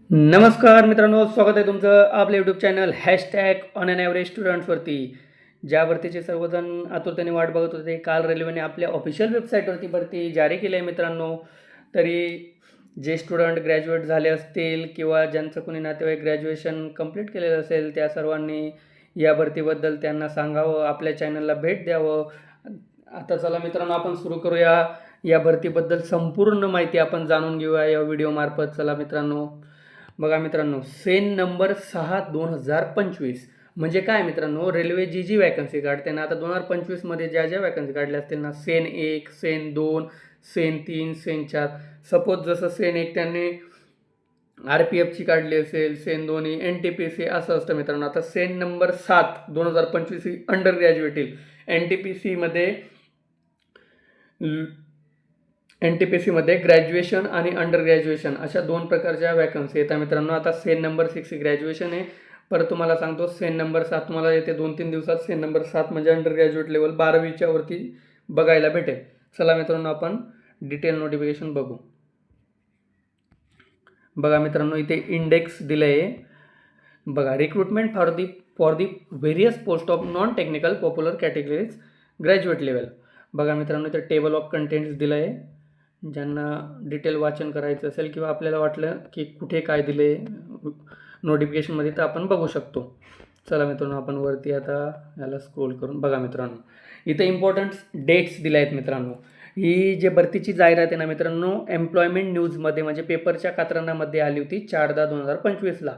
नमस्कार मित्रांनो, स्वागत आहे तुमचं आपल्या YouTube channel hashtag on an average स्टुडंट्सवरती. ज्या भरतीचे सर्वजण आतुरतेने वाट बघत होते, काल रेल्वेने आपल्या ऑफिशियल वेबसाईटवरती भरती जारी केली आहे मित्रांनो. तरी जे स्टुडंट ग्रॅज्युएट झाले असतील किंवा ज्यांचं कोणी नातेवाईक ग्रॅज्युएशन कंप्लीट केलेलं असेल, त्या सर्वांनी या भरतीबद्दल त्यांना सांगावं, आपल्या चॅनलला भेट द्यावं. आता चला मित्रांनो, आपण सुरू करूया. या भरतीबद्दल संपूर्ण माहिती आपण जाणून घेऊया या व्हिडिओमार्फत. चला मित्रांनो, बघा मित्रांनो, सेन नंबर 6/2025 म्हणजे काय मित्रांनो, रेल्वे जी वॅकन्सी काढते ना, आता 2025मध्ये ज्या वॅकन्सी काढल्या असतील ना, सेन 1, सेन 2, सेन 3, सेन 4. सपोज जसं सेन 1 त्यांनी RPFची काढली असेल, सेन 2 ही NTPC असं असतं मित्रांनो. आता सेन नंबर 7/2025 ही अंडर ग्रॅज्युएट येईल. NTPCमध्ये ग्रॅज्युएशन आणि अंडर ग्रॅज्युएशन अशा दोन प्रकारच्या वॅकन्सी येतात मित्रांनो. आता सेन नंबर 6 ही ग्रॅज्युएशन आहे. परत तुम्हाला सांगतो, सेन नंबर 7 तुम्हाला येते 2-3 दिवसात. सेन नंबर 7 म्हणजे अंडर ग्रॅज्युएट लेवल 12वीच्या वरती बघायला भेटेल. चला मित्रांनो, आपण डिटेल नोटिफिकेशन बघू. बघा मित्रांनो, इथे इंडेक्स दिलं आहे. बघा, recruitment for the various post of non technical popular categories graduate level. बघा मित्रांनो, इथे टेबल ऑफ कंटेंट्स दिलं आहे. ज्यांना डिटेल वाचन करायचं असेल किंवा आपल्याला वाटलं की कुठे काय दिले नोटिफिकेशनमध्ये, तर आपण बघू शकतो. चला मित्रांनो, आपण वरती आता याला स्क्रोल करून बघा मित्रांनो, इथे इम्पॉर्टंट डेट्स दिल्या आहेत मित्रांनो. ही जे भरतीची जाहिरात आहे ना मित्रांनो, एम्प्लॉयमेंट न्यूजमध्ये म्हणजे पेपरच्या कात्रणामध्ये आली होती 4/10/2025ला.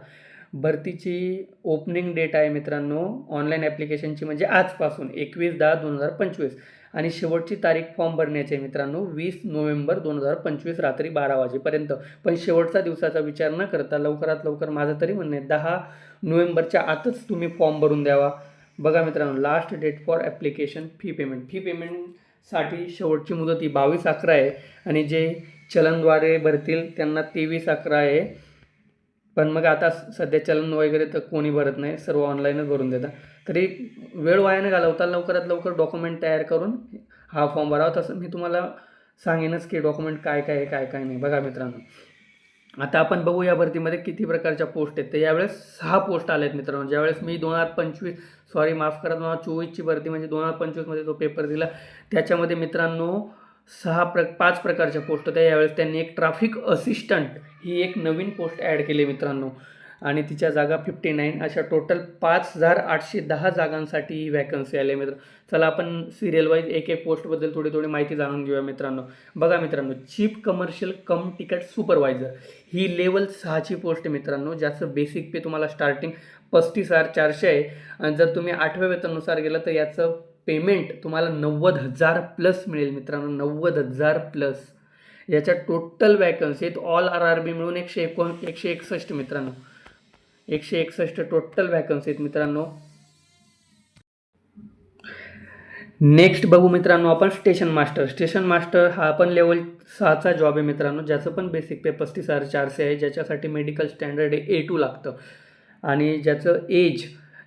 भरतीची ओपनिंग डेट आहे मित्रांनो ऑनलाईन ॲप्लिकेशनची, म्हणजे आजपासून 21/10/2025. आणि शेवटची तारीख फॉर्म भरण्याची आहे मित्रांनो 20 नोव्हेंबर 2025 रात्री 12 वाजेपर्यंत. पण शेवटचा दिवसाचा विचार न करता लवकरात लवकर, माझं तरी म्हणणं आहे 10 नोव्हेंबरच्या आतच तुम्ही फॉर्म भरून द्यावा. बघा मित्रांनो, last date for application fee पेमेंटसाठी शेवटची मुदत ही 22/11 आहे. आणि जे चलनद्वारे भरतील त्यांना 23/11 आहे. पण मग आता सध्या चलन वगैरे तर कोणी भरत नाही, सर्व ऑनलाईनच भरून देतात. तरी वेळ वाया न घालवता लवकरात लवकर डॉक्युमेंट तयार करून हा फॉर्म भरावा. तसं मी तुम्हाला सांगेनच की डॉक्युमेंट काय काय आहे, काय काय नाही. बघा मित्रांनो, आता आपण बघू या भरतीमध्ये किती प्रकारच्या पोस्ट आहेत. तर यावेळेस 6 पोस्ट आल्या आहेत मित्रांनो. ज्यावेळेस मी 2024ची भरती म्हणजे 2025मध्ये जो पेपर दिला, त्याच्यामध्ये मित्रांनो 5 प्रकारच्या पोस्ट होत्या. यावेळेस त्यांनी एक ट्रॅफिक असिस्टंट ही एक नवीन पोस्ट ॲड केली मित्रांनो. आणि तिच्या जागा 59, अशा टोटल 5810 जागांसाठी ही वॅकन्सी आली आहे मित्र. चला आपण सिरियल वाईज एक पोस्टबद्दल थोडी माहिती जाणून घेऊया मित्रांनो. बघा मित्रांनो, chief commercial cum ticket supervisor ही लेवल 6ची पोस्ट आहे मित्रांनो. ज्याचं बेसिक पे तुम्हाला स्टार्टिंग 35,400 आहे. आणि जर तुम्ही 8व्या वेतनानुसार गेलं तर याचं पेमेंट तुम्हाला 90,000+ मिळेल मित्रांनो, 90,000+. याच्या टोटल वॅकन्सी आहेत ऑल RRB मिळून 161 मित्रांनो, 161 टोटल वॅकन्सी आहेत मित्रांनो. नेक्स्ट बघू मित्रांनो आपण स्टेशन मास्टर हा पण लेवल 6चा जॉब आहे मित्रांनो. ज्याचं पण बेसिक पे 35,400 आहे. ज्याच्यासाठी मेडिकल स्टँडर्ड A2 लागतं. आणि ज्याचं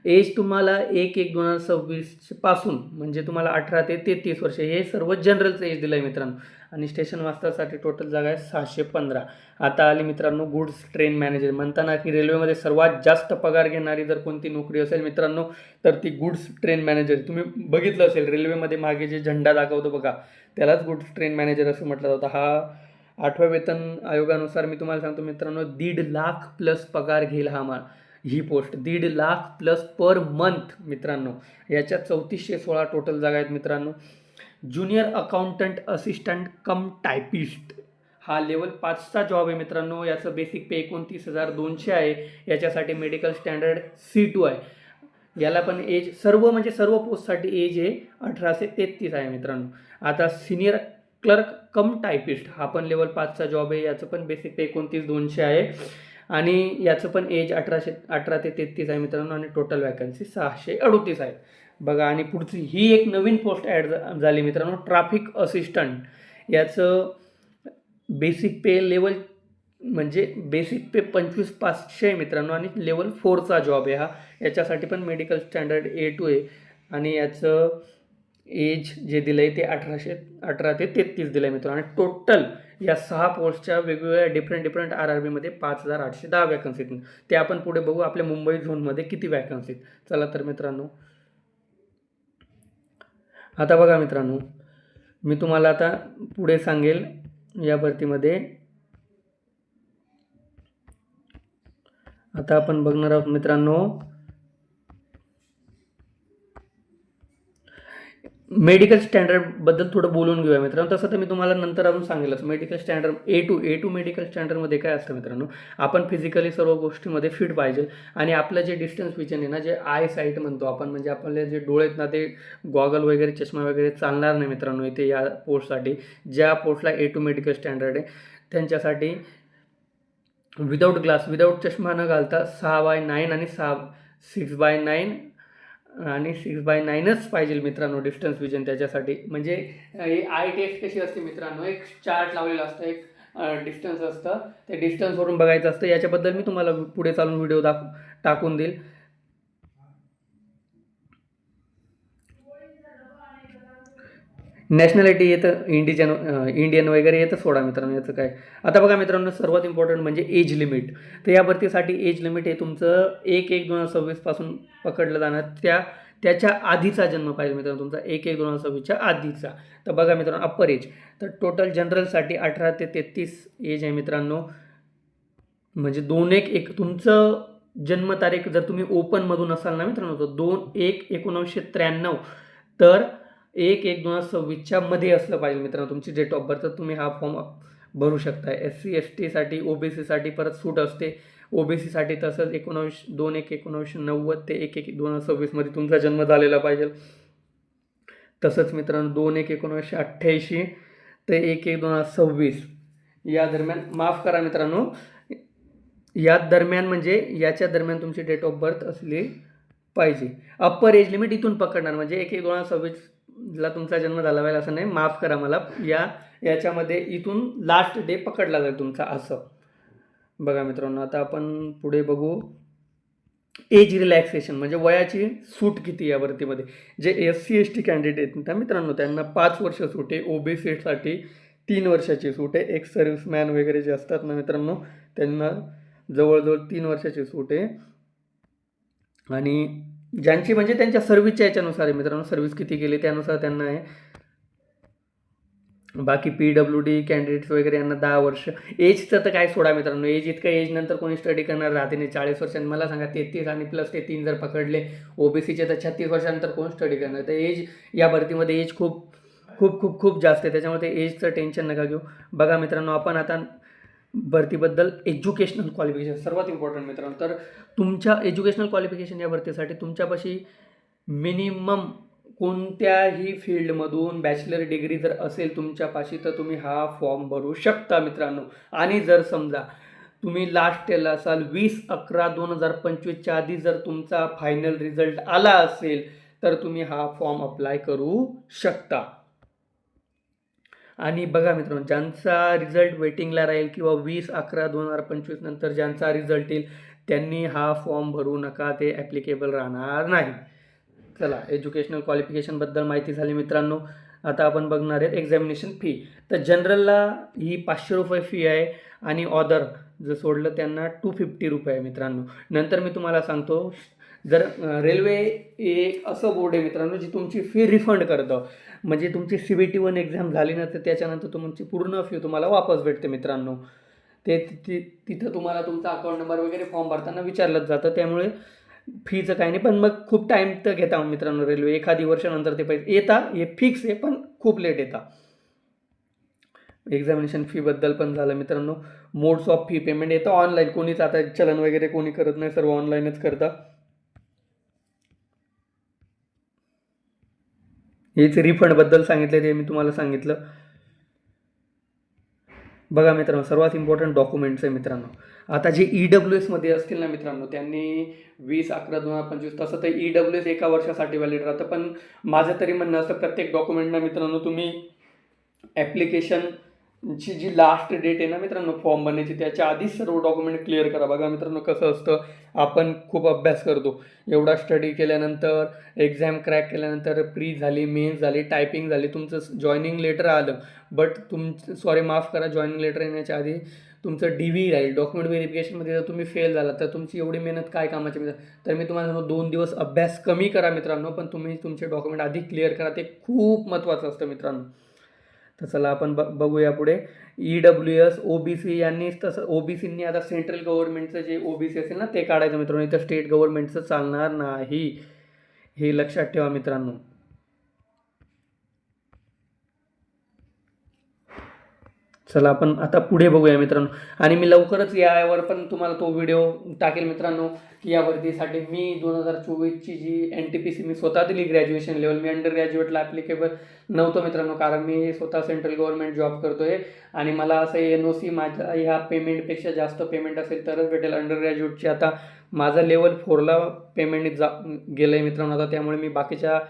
एज तुम्हाला 1/1/2026 पासून म्हणजे तुम्हाला 18 ते 33 वर्ष, हे सर्व जनरलचं एज दिलं आहे मित्रांनो. आणि स्टेशन मास्टरसाठी टोटल जागा आहे 615. आता आली मित्रांनो गुड्स ट्रेन मॅनेजर. म्हणताना की रेल्वेमध्ये सर्वात जास्त पगार घेणारी जर कोणती नोकरी असेल मित्रांनो, तर ती गुड्स ट्रेन मॅनेजर. तुम्ही बघितलं असेल रेल्वेमध्ये मागे जे झेंडा दाखवतो बघा, त्यालाच गुड्स ट्रेन मॅनेजर असं म्हटलं जातं. हा 8व्या वेतन आयोगानुसार मी तुम्हाला सांगतो मित्रांनो, 1.5 लाख+ पगार घेईल ही पोस्ट. 1.5 लाख+ पर मंथ मित्रांनो. याच्यात 3416 टोटल जागा आहेत मित्रांनो. Junior accountant assistant cum typist हा लेवल 5चा जॉब आहे मित्रांनो. याचं बेसिक पे 29,200 आहे. याच्यासाठी मेडिकल स्टँडर्ड C2 आहे. याला पण एज सर्व पोस्टसाठी एज आहे 18 ते 33 आहे मित्रांनो. आता सिनियर क्लर्क कम टायपिस्ट हा पण लेवल 5चा जॉब आहे. याचं पण बेसिक पे 29,200 आहे. आणि याचं पण एज 18 ते 33 आहे मित्रांनो. आणि टोटल वॅकन्सी 638 आहे. बघा, आणि पुढची ही एक नवीन पोस्ट ॲड झाली मित्रांनो, ट्रॅफिक असिस्टंट. याचं बेसिक पे लेवल म्हणजे बेसिक पे 25,500 आहे मित्रांनो. आणि लेवल 4चा जॉब आहे हा. याच्यासाठी पण मेडिकल स्टँडर्ड A2 आहे. आणि याचं एज जे दिलं आहे ते 18 ते 33 दिलं आहे मित्रांनो. आणि टोटल या 6 पोस्टच्या वेगवेगळ्या डिफरंट RRBमध्ये 5810 वॅकन्सी आहेत. ते आपण पुढे बघू आपल्या मुंबई झोनमध्ये किती वॅकन्सी आहेत. चला तर मित्रांनो, आता बघा मित्रांनो, मी तुम्हाला आता पुढे सांगेल या भरतीमध्ये. आता आपण बघणार आहोत मित्रांनो मेडिकल स्टँडर्डबद्दल थोडं बोलून घेऊया मित्रांनो. तसं तर मी तुम्हाला नंतर अजून सांगेलच. मेडिकल स्टँडर्ड A2 मेडिकल स्टँडर्डमध्ये काय असतं मित्रांनो, आपण फिजिकली सर्व गोष्टीमध्ये फिट पाहिजे आणि आपलं जे डिस्टन्स विजन आहे ना, जे आय साईट म्हणतो आपण, म्हणजे आपले जे डोळे आहेत ना, ते गॉगल वगैरे चष्मा वगैरे चालणार नाही मित्रांनो इथे या पोस्टसाठी. ज्या पोस्टला A2 मेडिकल स्टँडर्ड आहे त्यांच्यासाठी विदाऊट ग्लास, विदाऊट चष्मा न घालता 6x9 आणि 6x9 आणि 6x9च पाहिजे मित्रांनो डिस्टन्स विजन त्याच्यासाठी. म्हणजे आय टेस्ट कशी असते मित्रांनो, एक चार्ट लावलेला असतं, एक डिस्टन्स असतं, त्या डिस्टन्सवरून बघायचं असतं. याच्याबद्दल मी तुम्हाला पुढे चालून व्हिडिओ टाकून देईल. नॅशनॅलिटी येतं इंडियन वगैरे येतं, सोडा मित्रांनो याचं काय. आता बघा मित्रांनो, सर्वात इम्पॉर्टंट म्हणजे एज लिमिट. तर या भरतीसाठी एज लिमिट हे तुमचं 1/1/2026 पासून पकडलं जाणार. त्याच्या आधीचा जन्म पाहिजे मित्रांनो तुमचा, 1/1/2026च्या आधीचा. तर बघा मित्रांनो, अप्पर एज तर टोटल जनरलसाठी 18 ते 33 एज आहे मित्रांनो. म्हणजे 2/1 तुमचं जन्मतारीख जर तुम्ही ओपनमधून असाल ना मित्रांनो, तर 2/1/1993, तर 1/1/2026च्या मध्ये असलं पाहिजे मित्रांनो तुमची डेट ऑफ बर्थ. तर तुम्ही हा फॉर्म भरू शकता. SC ST OBCसाठी परत सूट असते. OBCसाठी तसंच 2/1/1990 ते 1/1/2026 मध्ये तुमचा जन्म झालेला पाहिजे. तसंच मित्रांनो 2/1/1988 ते 1/1/2026 या दरम्यान, माफ करा मित्रांनो, या दरम्यान म्हणजे याच्या दरम्यान तुमची डेट ऑफ बर्थ असली पाहिजे. अप्पर एज लिमिट इथून पकडणार म्हणजे 1/1/2026ला तुमचा जन्म झाला पाहिजे असं नाही, माफ करा मला. याच्यामध्ये इथून लास्ट डे पकडला जाईल तुमचा असं. बघा मित्रांनो, आता आपण पुढे बघू एज रिलॅक्सेशन म्हणजे वयाची सूट किती या भरतीमध्ये. जे SC ST कॅन्डिडेट त्या मित्रांनो त्यांना 5 वर्ष सूट आहे. OBCसाठी 3 वर्षाची सूट आहे. एक्स सर्व्हिसमॅन वगैरे जे असतात ना मित्रांनो त्यांना जवळजवळ 3 वर्षाची सूट आहे. आणि ज्यांची म्हणजे त्यांच्या सर्व्हिसच्या याच्यानुसार आहे मित्रांनो, सर्व्हिस किती केली त्यानुसार त्यांना आहे. बाकी PWD कॅन्डिडेट्स वगैरे यांना 10 वर्ष. एजचं तर काय सोडा मित्रांनो, एज इतकं एज नंतर कोणी स्टडी करणार राहते नाही. 40 वर्षांनी मला सांगा, 33 आणि प्लस ते 3 जर पकडले OBCचे तर 36 वर्षानंतर कोण स्टडी करणार. तर एज या भरतीमध्ये एज खूप खूप खूप खूप जास्त आहे, त्याच्यामुळे एजचं टेन्शन नका घेऊ. बघा मित्रांनो, आपण आता भरतीबद्दल एज्युकेशनल क्वालिफिकेशन सर्वात इम्पॉर्टंट मित्रांनो. तर तुमच्या एज्युकेशनल क्वालिफिकेशन या भरतीसाठी तुमच्यापाशी मिनिमम कोणत्याही फील्डमधून बॅचलर डिग्री जर असेल तुमच्यापाशी तर तुम्ही हा फॉर्म भरू शकता मित्रांनो. आणि जर समजा तुम्ही लास्ट टेल असाल 20/11/2025च्या आधी जर तुमचा फायनल रिझल्ट आला असेल तर तुम्ही हा फॉर्म अप्लाय करू शकता. आणि बघा मित्रांनो, ज्यांचा रिझल्ट वेटिंगला राहील किंवा 20/11/2025 नंतर ज्यांचा रिझल्ट येईल त्यांनी हा फॉर्म भरू नका, ते ॲप्लिकेबल राहणार नाही. चला, एज्युकेशनल क्वालिफिकेशनबद्दल माहिती झाली मित्रांनो. आता आपण बघणार आहेत एक्झामिनेशन फी. तर जनरलला ही 500 रुपये फी आहे आणि ऑदर जर सोडलं त्यांना 250 रुपये आहे मित्रांनो. नंतर मी तुम्हाला सांगतो, जर रेल्वे एक असं बोर्ड आहे मित्रांनो जी तुमची फी रिफंड करतं. म्हणजे तुमची CBT 1 एक्झाम झाली ना तर त्याच्यानंतर तुमची पूर्ण फी तुम्हाला वापस भेटते मित्रांनो. ते तिथं तुम्हाला तुमचा अकाउंट नंबर वगैरे फॉर्म भरताना विचारलंच जातं. त्यामुळे फीचं काही नाही, पण मग खूप टाईम तर घेता मित्रांनो रेल्वे. एखादी वर्षानंतर ते पैसे येतात, हे फिक्स आहे पण खूप लेट येतात. एक्झामिनेशन फीबद्दल पण झालं मित्रांनो. मोड्स ऑफ फी पेमेंट येतं ऑनलाईन. कोणीच आता चलन वगैरे कोणी करत नाही, सर्व ऑनलाईनच करतात. हेच रिफंडबद्दल सांगितलं ते मी तुम्हाला सांगितलं. बघा मित्रांनो, सर्वात इम्पॉर्टंट डॉक्युमेंट्स आहे मित्रांनो. आता जे EWSमध्ये असतील ना मित्रांनो त्यांनी 20/11/2025, तसं तर EWS एका वर्षासाठी व्हॅलिड राहतं. पण माझं तरी म्हणणं असं, प्रत्येक डॉक्युमेंटना मित्रांनो तुम्ही ॲप्लिकेशन ची जी लास्ट डेट आहे ना मित्रांनो फॉर्म भरण्याची, त्याच्या आधीच सर्व डॉक्युमेंट क्लिअर करा. बघा मित्रांनो कसं असतं, आपण खूप अभ्यास करतो, एवढा स्टडी केल्यानंतर, एक्झाम क्रॅक केल्यानंतर, प्री झाली, मेन्स झाली, टायपिंग झाली, तुमचं जॉईनिंग लेटर आलं, बट सॉरी माफ करा, जॉईनिंग लेटर येण्याच्या आधी तुमचं DV राहील, डॉक्युमेंट व्हेरिफिकेशनमध्ये जर तुम्ही फेल झाला तर तुमची एवढी मेहनत काय कामाची तर मी तुम्हाला सांगतो 2 दिवस अभ्यास कमी करा मित्रांनो, पण तुम्ही तुमचे डॉक्युमेंट आधी क्लिअर करा, ते खूप महत्त्वाचं असतं मित्रांनो. तर चला आपण बघूया पुढे. EWS OBC यांनी तसं OBCनी आता सेंट्रल गव्हर्नमेंटचं जे OBC असेल ना ते काढायचं मित्रांनो, इथं स्टेट गव्हर्नमेंटचं चालणार नाही, हे लक्षात ठेवा मित्रांनो. चला आपण आता पुढे बघूया मित्रांनो, आणि मी लवकरच यावर पण तुम्हाला तो व्हिडिओ टाकेल मित्रांनो, की या भरतीसाठी मी 2024ची जी NTPC मी स्वतः दिली ग्रॅज्युएशन लेवल, मी अंडर ग्रॅज्युएटला ॲप्लिकेबल नव्हतं मित्रांनो, कारण मी स्वतः सेंट्रल गव्हर्नमेंट जॉब करतोय आणि मला असं NOC माझ्या ह्या पेमेंटपेक्षा जास्त पेमेंट असेल तरच भेटेल अंडर ग्रॅज्युएटची. आता माझं लेवल 4ला पेमेंट गेलं आहे मित्रांनो, आता त्यामुळे मी बाकीच्या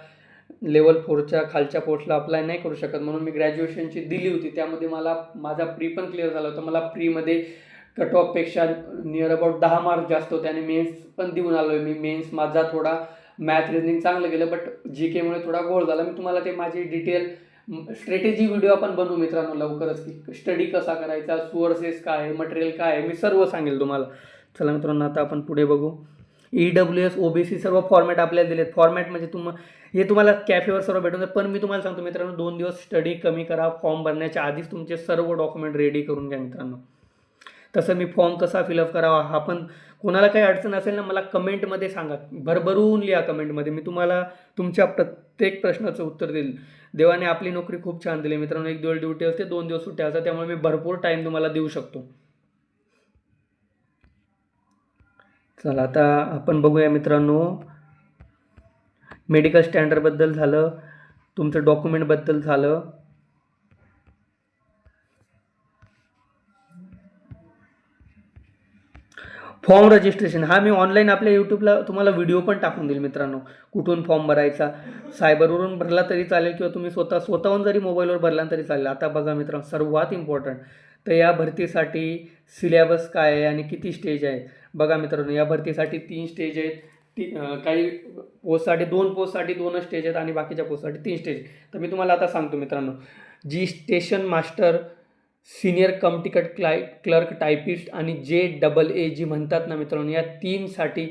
लेवल 4च्या खालच्या पोस्टला अप्लाय नाही करू शकत, म्हणून मी ग्रॅज्युएशनची दिली होती, त्यामध्ये मला माझा प्री पण क्लिअर झाला होता. मला प्रीमध्ये कट ऑफपेक्षा नियर अबाउट 10 मार्क जास्त होते आणि मेन्स पण देऊन आलो आहे मी. मेन्स माझा थोडा मॅथ रिजनिंग चांगलं गेलं, बट GKमुळे थोडा घोळ झाला. मी तुम्हाला ते माझी डिटेल स्ट्रॅटेजी व्हिडिओ आपण बनवू मित्रांनो लवकरच, की स्टडी कसा करायचा, सोर्सेस काय आहे, मटेरियल काय आहे, मी सर्व सांगेल तुम्हाला. चला मित्रांनो आता आपण पुढे बघू. EWS OBC सर्व फॉर्मॅट आपल्याला दिलेत. फॉर्मॅट म्हणजे हे तुम्हाला कॅफेवर सर्व भेटून जाईल, पण मी तुम्हाला सांगतो मित्रांनो 2 दिवस स्टडी कमी करा. फॉर्म भरण्याच्या आधीच तुमचे सर्व डॉक्युमेंट रेडी करून घ्या मित्रांनो. तसं मी फॉर्म कसा फिलअप करावा हा पण, कोणाला काही अडचण असेल ना मला कमेंटमध्ये सांगा, भरभरून लिहा कमेंटमध्ये, मी तुम्हाला तुमच्या प्रत्येक प्रश्नाचं उत्तर देईल. देवाने आपली नोकरी खूप छान दिली मित्रांनो, 1 दिवस ड्युटी असते, 2 दिवस सुट्ट्या असतात, त्यामुळे मी भरपूर टाईम तुम्हाला देऊ शकतो. चला आता आपण बघूया मित्रांनो, मेडिकल स्टँडर्डबद्दल झालं, तुमचं डॉक्युमेंटबद्दल झालं. फॉर्म रजिस्ट्रेशन हा मी ऑनलाईन आपल्या यूट्यूबला तुम्हाला व्हिडिओ पण टाकून देईल मित्रांनो, कुठून फॉर्म भरायचा. सायबरवरून भरला तरी चालेल किंवा तुम्ही स्वतःहून जरी मोबाईलवर भरला तरी चालेल. आता बघा मित्रांनो, सर्वात इम्पॉर्टंट तर या भरतीसाठी सिलेबस काय आहे आणि किती स्टेज आहे. बघा मित्रांनो, या भरतीसाठी 3 स्टेज आहेत. काही पोस्टसाठी 2 पोस्टसाठी 2च स्टेज आहेत आणि बाकीच्या पोस्टसाठी 3 स्टेज. तर मी तुम्हाला आता सांगतो मित्रांनो, जी स्टेशन मास्टर, सिनियर कम तिकट क्लर्क, टायपिस्ट आणि JAA जी म्हणतात ना मित्रांनो, या 3साठी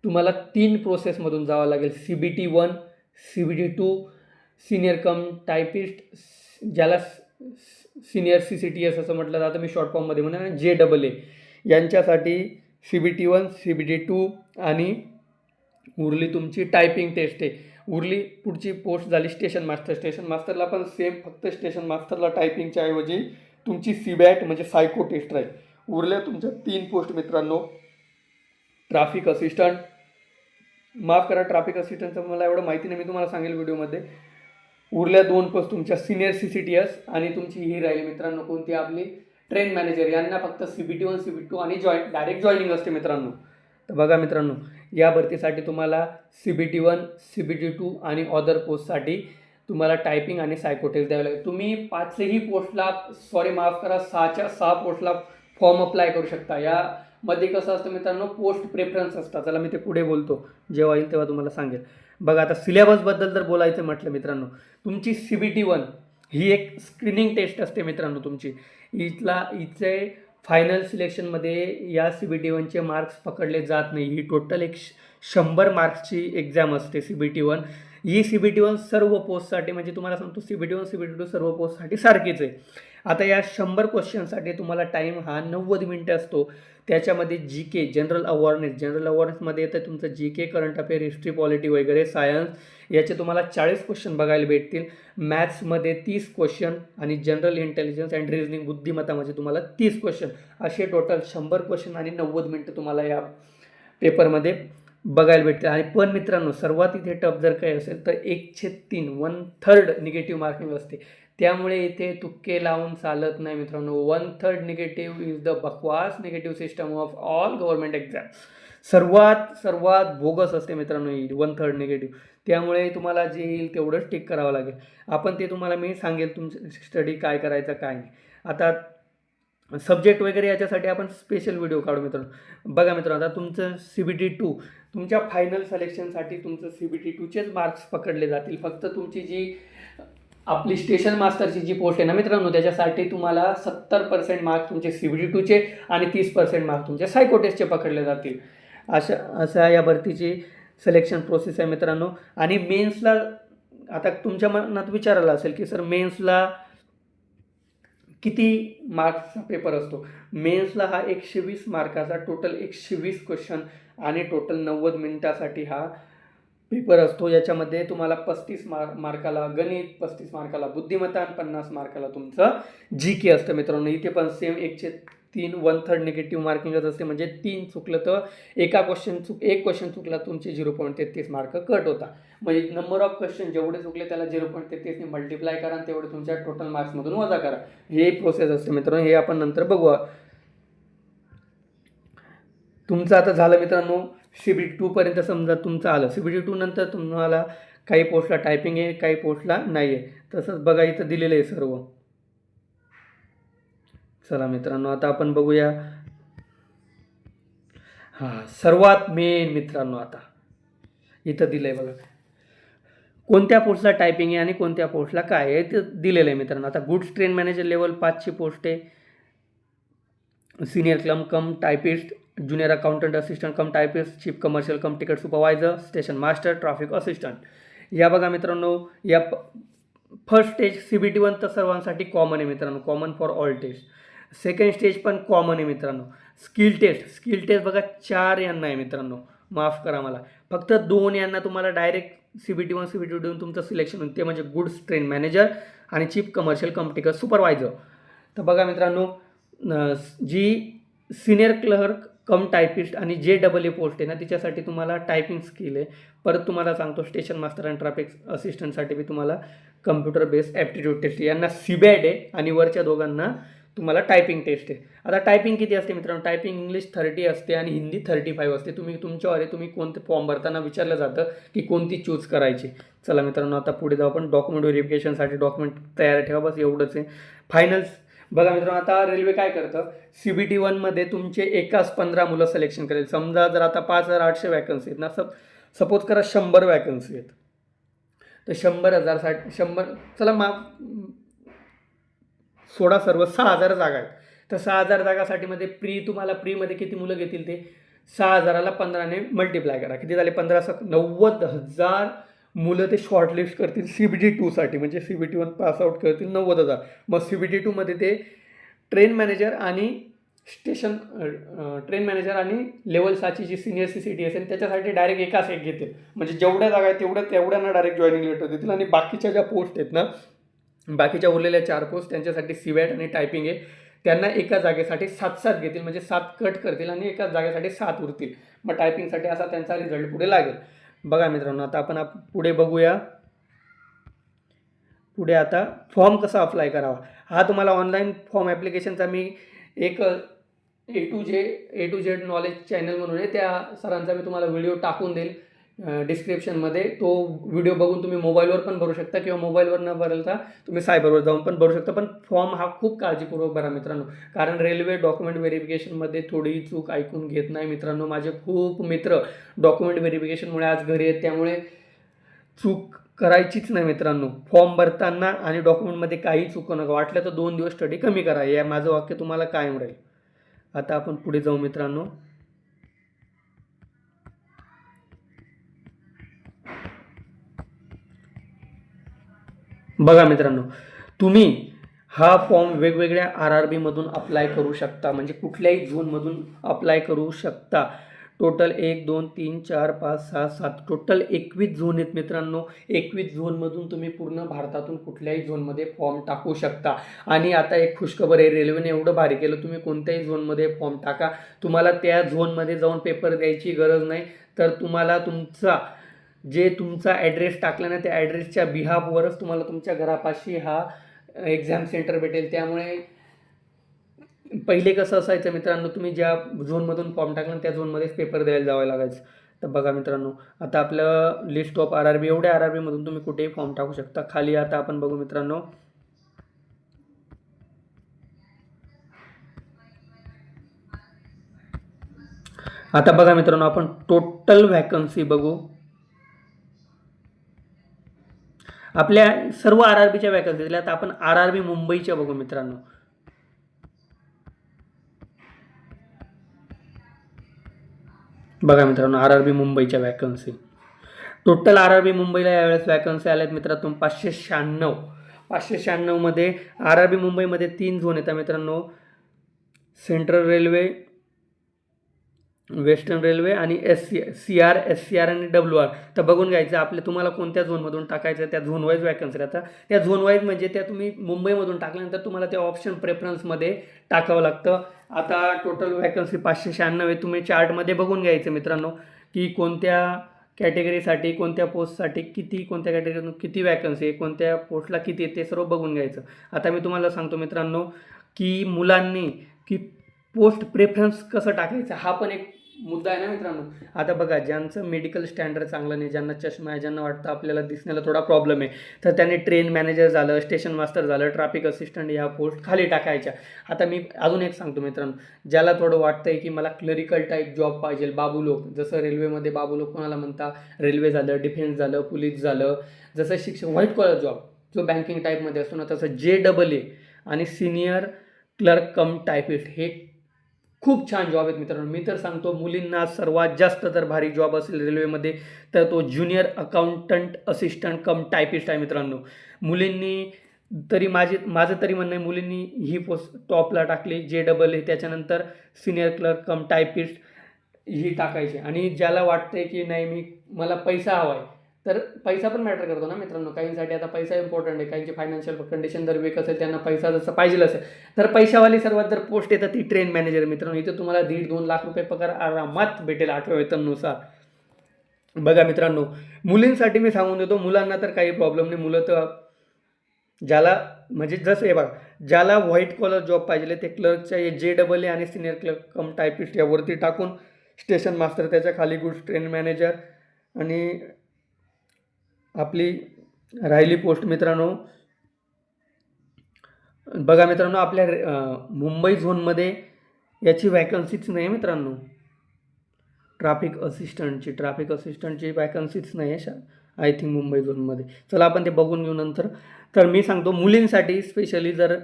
तुम्हाला 3 प्रोसेसमधून जावं लागेल. CBT1, CBT2, सिनियर कम टायपिस्ट, ज्याला सिनियर CCTS असं म्हटलं जातं, मी शॉर्ट फॉर्ममध्ये म्हणा, JAA यांच्यासाठी CBT1, CBT2 आणि उरली तुमची टायपिंग टेस्ट आहे. उरली पुढची पोस्ट झाली स्टेशन मास्टर. स्टेशन मास्टरला पण सेम, फक्त स्टेशन मास्टरला टायपिंगच्या ऐवजी तुमची CBAT म्हणजे सायको टेस्ट राहील. उरल्या तुमच्या 3 पोस्ट मित्रांनो. ट्रॅफिक असिस्टंट, माफ करा ट्रॅफिक असिस्टंटचं मला एवढं माहिती नाही, मी तुम्हाला सांगेल व्हिडिओमध्ये. उरल्या 2 पोस्ट तुमच्या सिनियर CCTS आणि तुमची ही राहील मित्रांनो कोणती, आपली ट्रेन मॅनेजर. यांना फक्त CBT1, CBT2 आणि डायरेक्ट जॉईनिंग असते मित्रांनो. तर बघा मित्रांनो, या भरतीसाठी तुम्हाला CBT1, CBT2 आणि अदर पोस्टसाठी तुम्हाला टायपिंग आणि सायको टेस्ट द्यावे लागेल. तुम्ही 5ही पोस्टला, सॉरी माफ करा, 6च्या 6 पोस्टला फॉर्म अप्लाय करू शकता. यामध्ये कसं असतं मित्रांनो, पोस्ट प्रेफरन्स असतात. चला मी ते पुढे बोलतो, जेव्हा येईल तेव्हा तुम्हाला सांगेल. बघा आता सिलेबसबद्दल जर बोलायचं म्हटलं मित्रांनो, तुमची CBT1 ही एक स्क्रीनिंग टेस्ट असते मित्रांनो तुमची. हिचे फायनल सिलेक्शनमध्ये या CBT1चे मार्क्स पकडले जात नाही. ही टोटल 100 मार्क्सची एक्झाम असते CBT1. ही CBT1 सर्व पोस्टसाठी, म्हणजे तुम्हाला सांगतो CBT1, CBT2 सर्व पोस्टसाठी सारखीच आहे. आता या 100 क्वेश्चनसाठी तुम्हाला टाईम हा 90 मिनिटं असतो. त्याच्यामध्ये GK जनरल अवेअरनेसमध्ये येतं तुमचं GK, current affair, history, polity वगैरे, सायन्स, याचे तुम्हाला 40 क्वेश्चन बघायला भेटतील. मॅथ्समध्ये 30 क्वेश्चन आणि जनरल इंटेलिजन्स अँड रिझनिंग, बुद्धिमत्तामध्ये तुम्हाला 30 क्वेश्चन, असे टोटल 100 क्वेश्चन आणि 90 मिनिटं तुम्हाला या पेपरमध्ये बघायला भेटते. आणि पण मित्रांनो, सर्वात इथे टफ जर काही असेल तर 1/3 1/3 निगेटिव्ह मार्किंग असते. त्यामुळे इथे तुक्के लावून चालत नाही मित्रांनो. 1/3 निगेटिव्ह इज द बकवास negative system of all government exam. सर्वात बोगस असते मित्रांनो ही 1/3 निगेटिव्ह. त्यामुळे तुम्हाला जे येईल तेवढंच टिक करावं लागेल. आपण ते तुम्हाला मी सांगेल तुमचं स्टडी काय करायचं काय नाही. आता सब्जेक्ट वगैरे याच्यासाठी आपण स्पेशल व्हिडिओ काढू मित्रांनो. बघा मित्रांनो, आता तुमचं CBT2 तुमच्या फायनल सिलेक्शनसाठी तुमचं CBT2चेच मार्क्स पकडले जातील. फक्त तुमची जी आपली स्टेशन मास्टरची जी पोस्ट आहे ना मित्रांनो, त्याच्यासाठी तुम्हाला 70% मार्क्स तुमचे CBT2चे आणि 30% मार्क्स तुमचे सायको टेस्टचे पकडले जातील. अशा या भरतीची सिलेक्शन प्रोसेस आहे मित्रांनो. आणि मेन्सला आता तुमच्या मनात विचारायला असेल की सर मेन्सला किती मार्क्सचा पेपर असतो. मेन्सला हा 120 मार्काचा टोटल 120 क्वेश्चन आणि टोटल 90 मिनिटासाठी हा पेपर असतो. याच्यामध्ये तुम्हाला 35 मार्काला गणित, 35 मार्काला बुद्धिमत्ता आणि 50 मार्काला तुमचं GK असतं मित्रांनो. इथे पण सेम 1/3 1/3 निगेटिव्ह मार्किंगच असते. म्हणजे 3 चुकलं तर एक क्वेश्चन चुकला तुमचे 0.33 मार्क कट होता. म्हणजे नंबर ऑफ क्वेश्चन जेवढे चुकले त्याला 0.33 ने मल्टिप्लाय करा आणि तेवढे तुमच्या टोटल मार्क्समधून वजा करा. हे प्रोसेस असते मित्रांनो. हे आपण नंतर बघू. तुमचं आता झालं मित्रांनो CBT2 पर्यंत. समजा तुमचं आलं CBT2 नंतर तुम्हाला काही पोस्टला टायपिंग आहे, काही पोस्टला नाही आहे. तसंच बघा इथं दिलेलं आहे सर्व. चला मित्रांनो, आता आपण बघूया. सर्वात मेन मित्रांनो, आता इथं दिलं आहे बघा कोणत्या पोस्टला टायपिंग आहे आणि कोणत्या पोस्टला काय आहे ते दिलेलं आहे मित्रांनो. आता गुड्स ट्रेन मॅनेजर लेवल 5ची पोस्ट आहे. Senior clerk cum typist, junior accountant assistant cum typist, chief commercial cum ticket supervisor, station master, traffic assistant. या बघा मित्रांनो, या फर्स्ट स्टेज CBT1 तर सर्वांसाठी कॉमन आहे मित्रांनो, common for all test. Second stage पण कॉमन आहे मित्रांनो. स्किल टेस्ट बघा 4 यांना आहे मित्रांनो, माफ करा मला. फक्त 2 यांना तुम्हाला डायरेक्ट CBT1 CBT2 तुमचं सिलेक्शन होतं, ते म्हणजे गुड्स ट्रेन मॅनेजर आणि chief commercial cum ticket supervisor. तर बघा मित्रांनो, जी सिनियर क्लर्क कम टायपिस्ट आणि JEE पोस्ट आहे ना, तिच्यासाठी तुम्हाला टायपिंग स्किल आहे. परत तुम्हाला सांगतो स्टेशन मास्टर आणि ट्रॅफिक असिस्टंटसाठी बी तुम्हाला कम्प्युटर बेस्ड ॲप्टिट्यूड टेस्ट, यांना CBAT आहे आणि वरच्या दोघांना तुम्हाला टायपिंग टेस्ट आहे. आता टायपिंग किती असते मित्रांनो? टायपिंग इंग्लिश 30 असते आणि हिंदी 35 असते. तुमच्यावर आहे, तुम्ही कोणते फॉर्म भरताना विचारलं जातं की कोणती चूज करायची. चला मित्रांनो, आता पुढे जाऊ आपण. डॉक्युमेंट व्हेरिफिकेशनसाठी डॉक्युमेंट तयार ठेवा, बस एवढंच आहे. फायनल बघा मित्रांनो, आता रेल्वे काय करतं, CBT1मध्ये तुमचे एकाच 15 मुलं सिलेक्शन करेल. समजा जर आता 5,800 वॅकन्सी आहेत ना, सपोज करा 100 वॅकन्सी आहेत, तर 100,000 चला सोडा सर्व 6,000 जागा आहेत. तर 6,000 जागासाठी मध्ये तुम्हाला प्रीमध्ये किती मुलं घेतील ते 6,000ला 15ने मल्टिप्लाय करा, किती झाले 15 90,000 मुलं ते शॉर्टलिस्ट करतील CBT2साठी. म्हणजे CBT1 पासआउट करतील 90,000. मग CBT2मध्ये ते ट्रेन मॅनेजर आणि लेवल 6ची जी सिनियर CCT असेल त्याच्यासाठी डायरेक्ट एकाच एक घेतील. म्हणजे जेवढ्या जागा आहेत तेवढ्यांना डायरेक्ट जॉईनिंग लेटर देतील. आणि बाकीच्या ज्या पोस्ट आहेत ना, बाकीच्या उरलेल्या 4 पोस्ट त्यांच्यासाठी CBAT आणि टायपिंग आहे. त्यांना एका जागेसाठी 7 घेतील, म्हणजे 7 कट करतील आणि एका जागेसाठी 7 उरतील. मग टायपिंगसाठी असा त्यांचा रिझल्ट पुढे लागेल. बघा मित्रांनो, आता आपण पुढे बघूया. पुढे आता फॉर्म कसा अप्लाय करावा, हा तुम्हाला ऑनलाईन फॉर्म ॲप्लिकेशनचा मी एक A to Z knowledge channel म्हणून आहे, त्या सरांचा मी तुम्हाला व्हिडिओ टाकून देईल डिस्क्रिप्शनमध्ये. तो व्हिडिओ बघून तुम्ही मोबाईलवर पण भरू शकता किंवा मोबाईलवर न भरता तुम्ही सायबरवर जाऊन पण भरू शकता. पण फॉर्म हा खूप काळजीपूर्वक भरा मित्रांनो, कारण रेल्वे डॉक्युमेंट व्हेरिफिकेशनमध्ये थोडी चूक ऐकून घेत नाही मित्रांनो. माझे खूप मित्र डॉक्युमेंट व्हेरिफिकेशनमुळे आज घरी आहेत, त्यामुळे चूक करायचीच नाही मित्रांनो. फॉर्म भरताना आणि डॉक्युमेंटमध्ये काही चुकू नका. वाटलं तर 2 दिवस स्टडी कमी करा. हे माझं वाक्य तुम्हाला कायम राहील. आता आपण पुढे जाऊ मित्रांनो. बघा मित्रांनो, तुम्ही हा फॉर्म वेगवेगळ्या RRB मधून अप्लाय करू शकता, म्हणजे कुठल्याही झोनमधून अप्लाय करू शकता. टोटल 1 2 3 4 5 6 7 टोटल 21 झोन आहेत मित्रांनो. 21 झोनमधून तुम्ही पूर्ण भारतातून कुठल्याही झोनमध्ये फॉर्म टाकू शकता. आणि आता एक खुशखबर आहे, रेल्वेने एवढं भारी केलं, तुम्ही कोणत्याही झोनमध्ये फॉर्म टाका, तुम्हाला त्या झोनमध्ये जाऊन पेपर द्यायची गरज नाही. तर तुम्हाला तुमचा ॲड्रेस टाकला ना, त्या ॲड्रेसच्या बिहाफवरच तुम्हाला तुमच्या घरापाशी हा एक्झाम सेंटर भेटेल. त्यामुळे पहिले कसं असायचं मित्रांनो, तुम्ही ज्या झोनमधून फॉर्म टाकला त्या झोनमध्येच पेपर द्यायला जावं लागायचं. तर बघा मित्रांनो, आता आपलं लिस्ट ऑफ RRB, एवढ्या RRBमधून तुम्ही कुठेही फॉर्म टाकू शकता. खाली आता आपण बघू मित्रांनो, आता बघा मित्रांनो, आपण टोटल व्हॅकन्सी बघू. आपल्या सर्व RRBच्या व्हॅकन्सी दिल्या. आता आपण RRB मुंबईच्या बघू मित्रांनो. बघा मित्रांनो, RRB मुंबईच्या व्हॅकन्सी, टोटल RRB मुंबईला यावेळेस व्हॅकन्सी आल्यात मित्रांनो 596. 596मध्ये RRB मुंबईमध्ये 3 झोन येतात मित्रांनो, सेंट्रल रेल्वे, वेस्टर्न रेल्वे आणि CR, SCR आणि WR. तर बघून घ्यायचं आपले तुम्हाला कोणत्या झोनमधून टाकायचं, त्या झोन वाईज व्हॅकन्सी राहतात. त्या झोन वाईज म्हणजे त्या तुम्ही मुंबईमधून टाकल्यानंतर तुम्हाला त्या ऑप्शन प्रेफरन्समध्ये टाकावं लागतं. आता टोटल व्हॅकन्सी 596 आहे. तुम्ही चार्टमध्ये बघून घ्यायचं मित्रांनो की कोणत्या कॅटेगरीसाठी, कोणत्या पोस्टसाठी किती, कोणत्या कॅटेगरीतून किती व्हॅकन्सी आहे, कोणत्या पोस्टला किती आहे, ते सर्व बघून घ्यायचं. आता मी तुम्हाला सांगतो मित्रांनो की मुलांनी की पोस्ट प्रेफरन्स कसं टाकायचं, हा पण एक मुद्दा आहे ना मित्रांनो. आता बघा, ज्यांचं मेडिकल स्टँडर्ड चांगलं नाही, ज्यांना चष्मा आहे, ज्यांना वाटतं आपल्याला दिसण्याला थोडा प्रॉब्लेम आहे, तर त्यांनी ट्रेन मॅनेजर झालं, स्टेशन मास्टर झालं, ट्रॅफिक असिस्टंट ह्या पोस्ट खाली टाकायच्या. आता मी अजून एक सांगतो मित्रांनो, ज्याला थोडं वाटतंय की मला क्लरिकल टाईप जॉब पाहिजे, बाबू लोक, जसं रेल्वेमध्ये बाबू लोक कोणाला म्हणता, रेल्वे झालं, डिफेन्स झालं, पोलीस झालं, जसं शिक्षक व्हाईट कॉलर जॉब जो बँकिंग टाईपमध्ये असतो ना, तसं JAA आणि सिनियर क्लर्क कम टायपिस्ट हे खूप छान जॉब आहेत मित्रांनो. मी तर सांगतो मुलींना सर्वात जास्त जर भारी जॉब असेल रेल्वेमध्ये तर तो junior accountant assistant cum typist आहे मित्रांनो. मुलींनी तरी माझं तरी म्हणणं आहे, मुलींनी ही पोस्ट टॉपला टाकली JAA, त्याच्यानंतर सिनियर क्लर्क कम टायपिस्ट ही टाकायची. आणि ज्याला वाटतंय की नाही मला पैसा हवा आहे, तर पैसा पण मॅटर करतो ना मित्रांनो. काहींसाठी आता पैसा इम्पॉर्टंट आहे, काहींची फायनान्शियल कंडिशन जर वीक असेल, त्यांना पैसा जसं पाहिजे असेल, तर पैशावाली सर्वात जर पोस्ट येतात ती ट्रेन मॅनेजर मित्रांनो. इथं तुम्हाला 1.5-2 लाख रुपये पगार आरामात भेटेल 8व्या वेतनानुसार. बघा मित्रांनो, मुलींसाठी मी सांगून देतो, मुलांना तर काही प्रॉब्लेम नाही. मुलं तर ज्याला म्हणजे जसं हे बघा, ज्याला व्हाईट कॉलर जॉब पाहिजे ते क्लर्कच्या JAA आणि सिनियर क्लर्क कम टायपिस्ट यावरती टाकून, स्टेशन मास्टर, त्याच्या खाली गुड्स ट्रेन मॅनेजर आणि आपली राहिली पोस्ट मित्रांनो. बघा मित्रांनो, आपल्या मुंबई झोनमध्ये याची व्हॅकन्सीच नाही मित्रांनो. ट्रॅफिक असिस्टंटची व्हॅकन्सीच नाही आहे आय थिंक मुंबई झोनमध्ये. चला आपण ते बघून घेऊ नंतर. तर मी सांगतो मुलींसाठी स्पेशली जर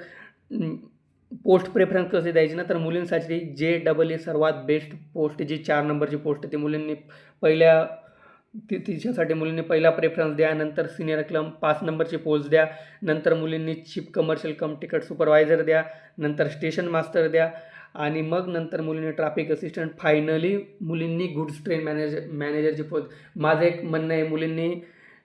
पोस्ट प्रेफरन्स कसे द्यायची ना, तर मुलींसाठी JAA सर्वात बेस्ट पोस्ट, जी 4 नंबरची पोस्ट आहे, ती मुलींनी तिच्यासाठी मुलींनी पहिला प्रेफरन्स द्या. नंतर सिनियर क्लम 5 नंबरची पोस्ट द्या. नंतर मुलींनी chief commercial cum ticket supervisor द्या. नंतर स्टेशन मास्टर द्या. आणि मग नंतर मुलींनी ट्रॅफिक असिस्टंट. फायनली मुलींनी गुड्स ट्रेन मॅनेजरची पोस्ट. माझं एक म्हणणं आहे, मुलींनी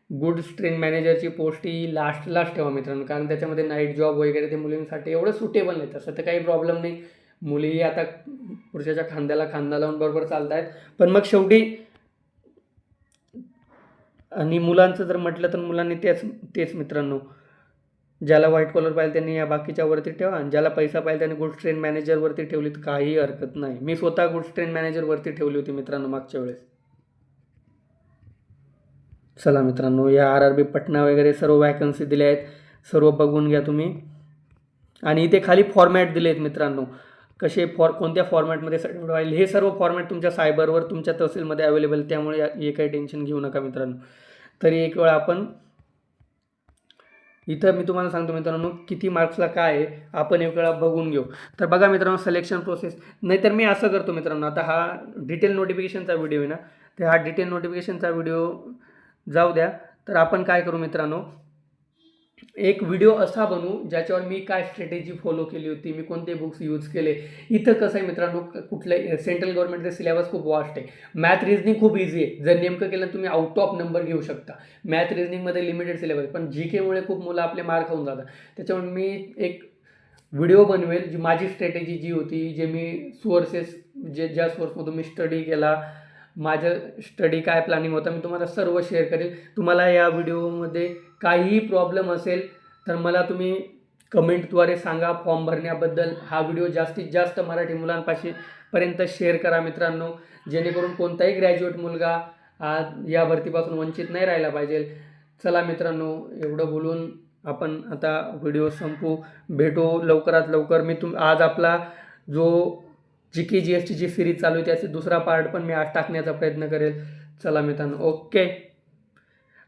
गुड्स ट्रेन मॅनेजरची पोस्ट ही लास्टलाच ठेवा मित्रांनो, कारण त्याच्यामध्ये नाईट जॉब वगैरे ते मुलींसाठी एवढं सुटेबल नाही. तसं तर काही प्रॉब्लेम नाही, मुली आता पुरुषाच्या खांद्याला खांदा लावून बरोबर चालत आहेत. पण मग शेवटी आणि मुलांचं जर म्हटलं तर मुलांनी तेच मित्रांनो, ज्याला व्हाईट कॉलर पाहिजे त्यांनी या बाकीच्यावरती ठेवा, आणि ज्याला पैसा पाहिजे त्यांनी गुड्स ट्रेन मॅनेजरवरती ठेवली तर काही हरकत नाही. मी स्वतः गुड्स ट्रेन मॅनेजरवरती ठेवली होती मित्रांनो मागच्या वेळेस. चला मित्रांनो, या RRB पटना वगैरे सर्व व्हॅकन्सी दिल्या आहेत, सर्व बघून घ्या तुम्ही. आणि इथे खाली फॉर्मॅट दिले आहेत मित्रांनो, कसे कोणत्या फॉर्मॅटमध्ये सर्टिफिकेट व्हायला, हे सर्व फॉर्मॅट तुमच्या सायबरवर तुमच्या तहसीलमध्ये अवेलेबल, त्यामुळे हे काही टेन्शन घेऊ नका मित्रांनो. तरी एक वेळा आपण इथं मी तुम्हाला सांगतो मित्रांनो किती मार्क्सला काय आहे, आपण एक वेळा बघून घेऊ. तर बघा मित्रांनो, सिलेक्शन प्रोसेस, नाहीतर मी असं करतो मित्रांनो, आता हा डिटेल नोटिफिकेशनचा व्हिडिओ आहे ना, तर हा डिटेल नोटिफिकेशनचा व्हिडिओ जाऊ द्या. तर आपण काय करू मित्रांनो, एक व्हिडिओ असा बनवू ज्याच्यावर मी काय स्ट्रॅटेजी फॉलो केली होती, मी कोणते बुक्स यूज केले. इथं कसं आहे मित्रांनो, कुठलं सेंट्रल गव्हर्नमेंटचे सिलेबस खूप वास्ट आहे. मॅथ रिझनिंग खूप इझी आहे, जर नेमकं केलं तुम्ही आउट ऑफ नंबर घेऊ शकता. मॅथ रिझनिंगमध्ये लिमिटेड सिलेबस, पण GKमुळे खूप मुलं आपले मार्क होऊन जातात. त्याच्यामुळे मी एक व्हिडिओ बनवेल, जी माझी स्ट्रॅटेजी जी होती, जे मी सोर्सेस, ज्या सोर्समधून मी स्टडी केला, माझं स्टडी काय प्लॅनिंग होतं, मी तुम्हाला सर्व शेअर करेल. तुम्हाला या व्हिडिओमध्ये काहीही प्रॉब्लेम असेल तर मला तुम्ही कमेंटद्वारे सांगा फॉर्म भरण्याबद्दल. हा व्हिडिओ जास्तीत जास्त मराठी मुलांपर्यंत शेअर करा मित्रांनो, जेणेकरून कोणताही ग्रॅज्युएट मुलगा या भरतीपासून वंचित नाही राहिला पाहिजे. चला मित्रांनो, एवढं बोलून आपण आता व्हिडिओ संपू. भेटू लवकरात लवकर. आज आपला जो GK GSTची सिरीज चालू आहे त्याचा दुसरा पार्ट पण मी आज टाकण्याचा प्रयत्न करेल. चला मित्रांनो, ओके.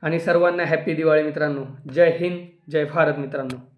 आणि सर्वांना हॅपी दिवाळी मित्रांनो. जय हिंद, जय भारत मित्रांनो.